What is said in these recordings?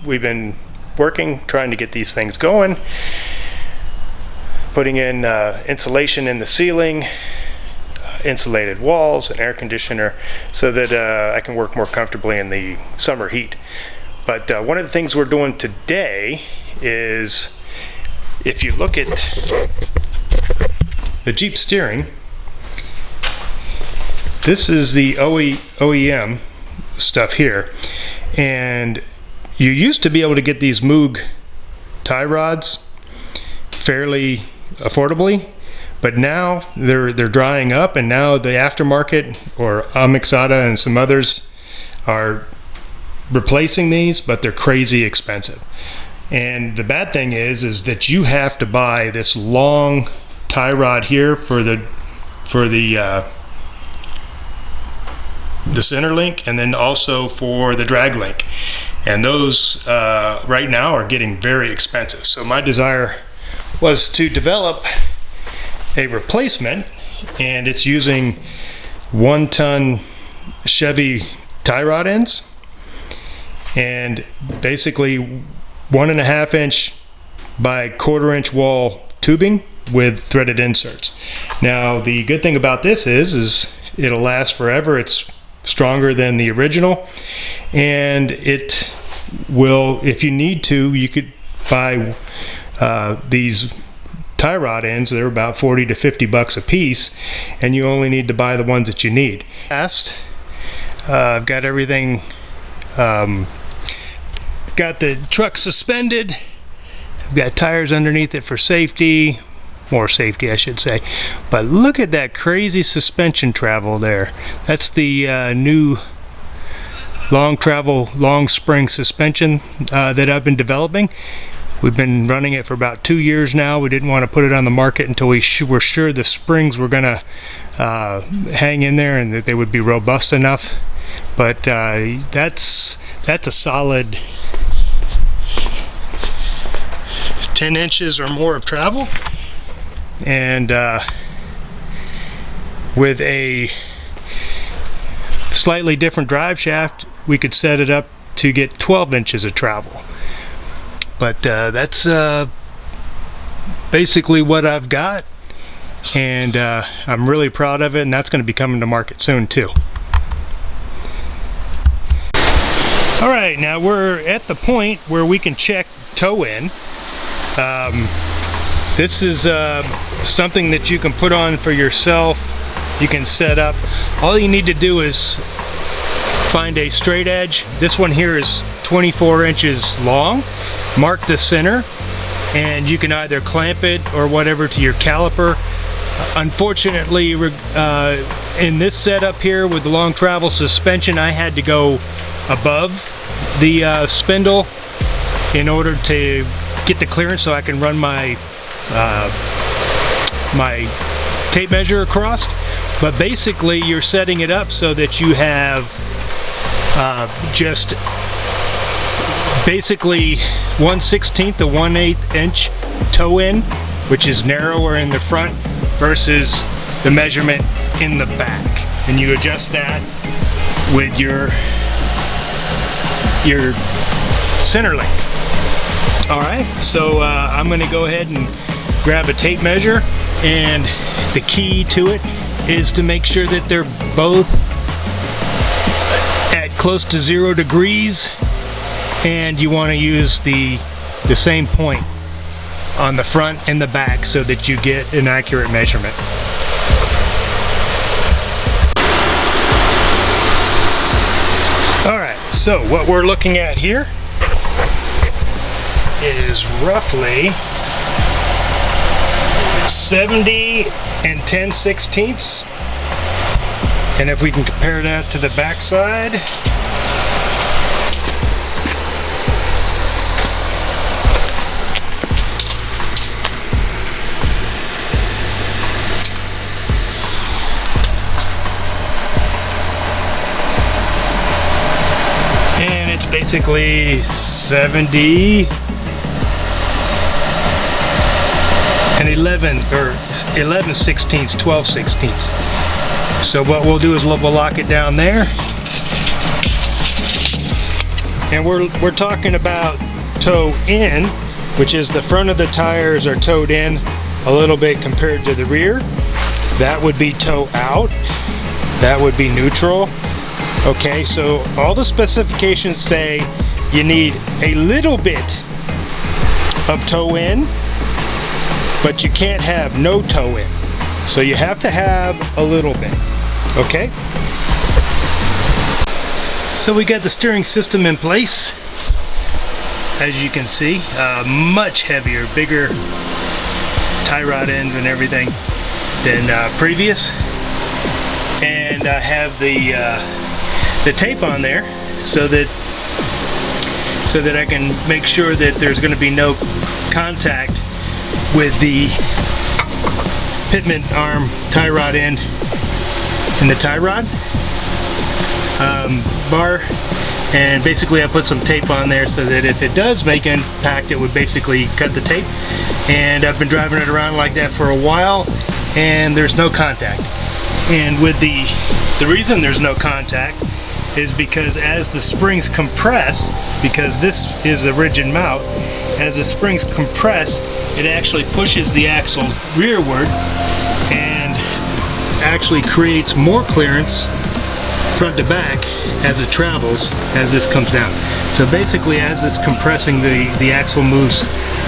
we've been working, trying to get these things going, putting in insulation in the ceiling, insulated walls, an air conditioner, so that I can work more comfortably in the summer heat. But one of the things we're doing today is, if you look at the Jeep steering, this is the OEM stuff here, and you used to be able to get these Moog tie rods fairly affordably, but now they're drying up, and now the aftermarket or Amixata and some others are replacing these, but they're crazy expensive. And the bad thing is that you have to buy this long tie rod here for the center link, and then also for the drag link, and those right now are getting very expensive. So my desire was to develop a replacement, and it's using 1 ton Chevy tie rod ends, and basically 1.5 inch by 1/4 inch wall tubing with threaded inserts. Now the good thing about this is it'll last forever. It's stronger than the original, and it will, if you need to, you could buy these tie rod ends. They're about 40 to 50 bucks a piece, and you only need to buy the ones that you need. Last, I've got everything, got the truck suspended, I've got tires underneath it for safety, more safety I should say, but look at that crazy suspension travel there. That's the new long travel, long spring suspension that I've been developing. We've been running it for about 2 years now. We didn't want to put it on the market until we were sure the springs were gonna hang in there and that they would be robust enough. But that's a solid 10 inches or more of travel, and with a slightly different drive shaft we could set it up to get 12 inches of travel. But that's basically what I've got, and I'm really proud of it, and that's going to be coming to market soon too. Alright, now we're at the point where we can check toe in. This is something that you can put on for yourself. You can set up. All you need to do is find a straight edge. This one here is 24 inches long. Mark the center, and you can either clamp it or whatever to your caliper. Unfortunately, in this setup here with the long travel suspension, I had to go above the spindle in order to get the clearance so I can run my my tape measure across. But basically you're setting it up so that you have just basically 1/16 to 1/8 inch toe in, which is narrower in the front versus the measurement in the back, and you adjust that with your center link. Alright, so I'm going to go ahead and grab a tape measure, and the key to it is to make sure that they're both at close to 0 degrees, and you want to use the same point on the front and the back so that you get an accurate measurement. Alright, so what we're looking at here is roughly 70 and 10/16, and if we can compare that to the back side, and it's basically 70 and 11/16, 12/16. So what we'll do is we'll lock it down there, And we're talking about toe in, which is the front of the tires are towed in a little bit compared to the rear. That would be toe out. That would be neutral. Okay, so all the specifications say you need a little bit of toe in, but you can't have no toe in. So you have to have a little bit, okay? So we got the steering system in place. As you can see, much heavier, bigger tie rod ends and everything than previous. And I have the tape on there so that I can make sure that there's going to be no contact with the pitman arm tie rod end and the tie rod bar. And basically I put some tape on there so that if it does make impact, it would basically cut the tape. And I've been driving it around like that for a while, and there's no contact. And with the reason there's no contact is because as the springs compress, because this is a rigid mount, as the springs compress, it actually pushes the axle rearward and actually creates more clearance front to back as it travels, as this comes down. So basically, as it's compressing, the axle moves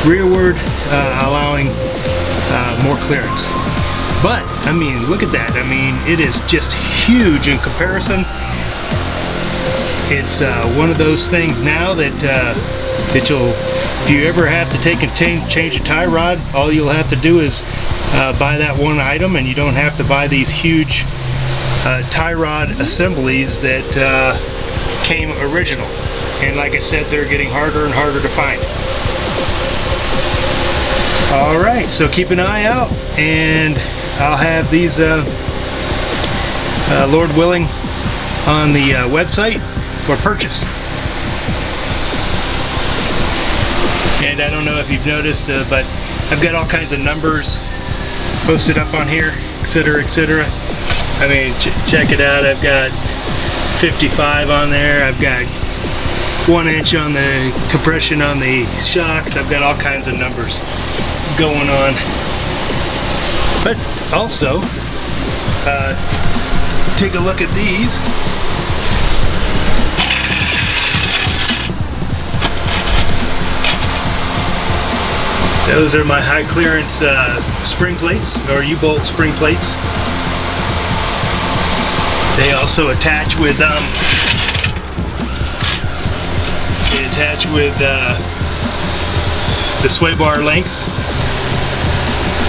rearward, allowing more clearance. But I mean, look at that. I mean, it is just huge in comparison. It's one of those things now that if you ever have to take and change a tie rod, all you'll have to do is buy that one item, and you don't have to buy these huge tie rod assemblies that came original. And like I said, they're getting harder and harder to find. Alright, so keep an eye out, and I'll have these Lord willing on the website for purchase. And I don't know if you've noticed, but I've got all kinds of numbers posted up on here, etc., etc. I mean, check it out. I've got 55 on there. I've got 1 inch on the compression on the shocks. I've got all kinds of numbers going on. But also, take a look at these. Those are my high clearance spring plates, or U-bolt spring plates. They also attach with the sway bar lengths.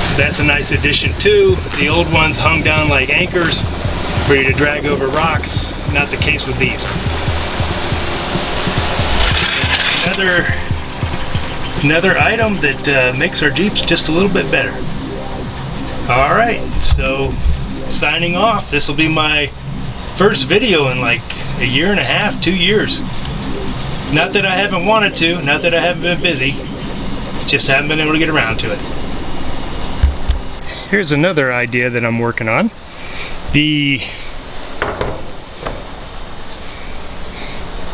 So that's a nice addition too. The old ones hung down like anchors for you to drag over rocks. Not the case with these. Another item that makes our Jeeps just a little bit better. Alright, so signing off. This will be my first video in like a year and a half, 2 years. Not that I haven't wanted to, not that I haven't been busy, just haven't been able to get around to it. Here's another idea that I'm working on. The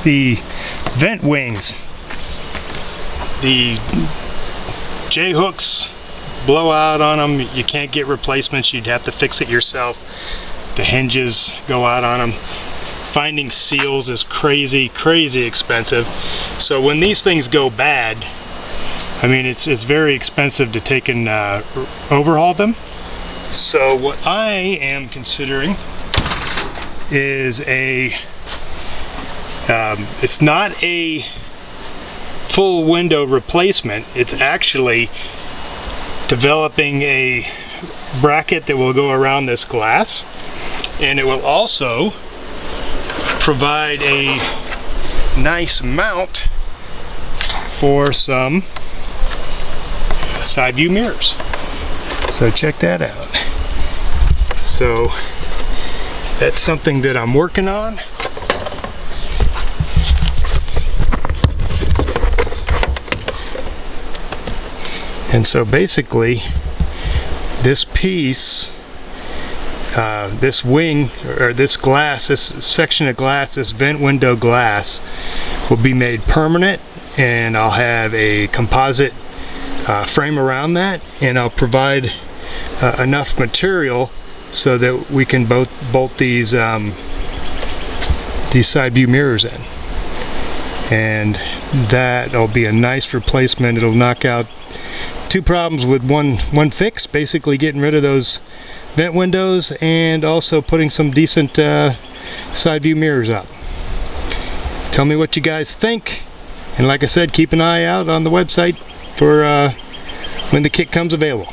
vent wings. The J-hooks blow out on them. You can't get replacements. You'd have to fix it yourself. The hinges go out on them. Finding seals is crazy expensive. So when these things go bad, I mean, it's very expensive to take and overhaul them. So what I am considering is it's not a full window replacement. It's actually developing a bracket that will go around this glass, and it will also provide a nice mount for some side view mirrors. So check that out. So that's something that I'm working on. And so basically this piece, this wing, or this glass, this section of glass, this vent window glass, will be made permanent, and I'll have a composite frame around that, and I'll provide enough material so that we can bolt these side view mirrors in, and that'll be a nice replacement. It'll knock out two problems with one fix, basically getting rid of those vent windows and also putting some decent side view mirrors up. Tell me what you guys think, and like I said, keep an eye out on the website for when the kit comes available.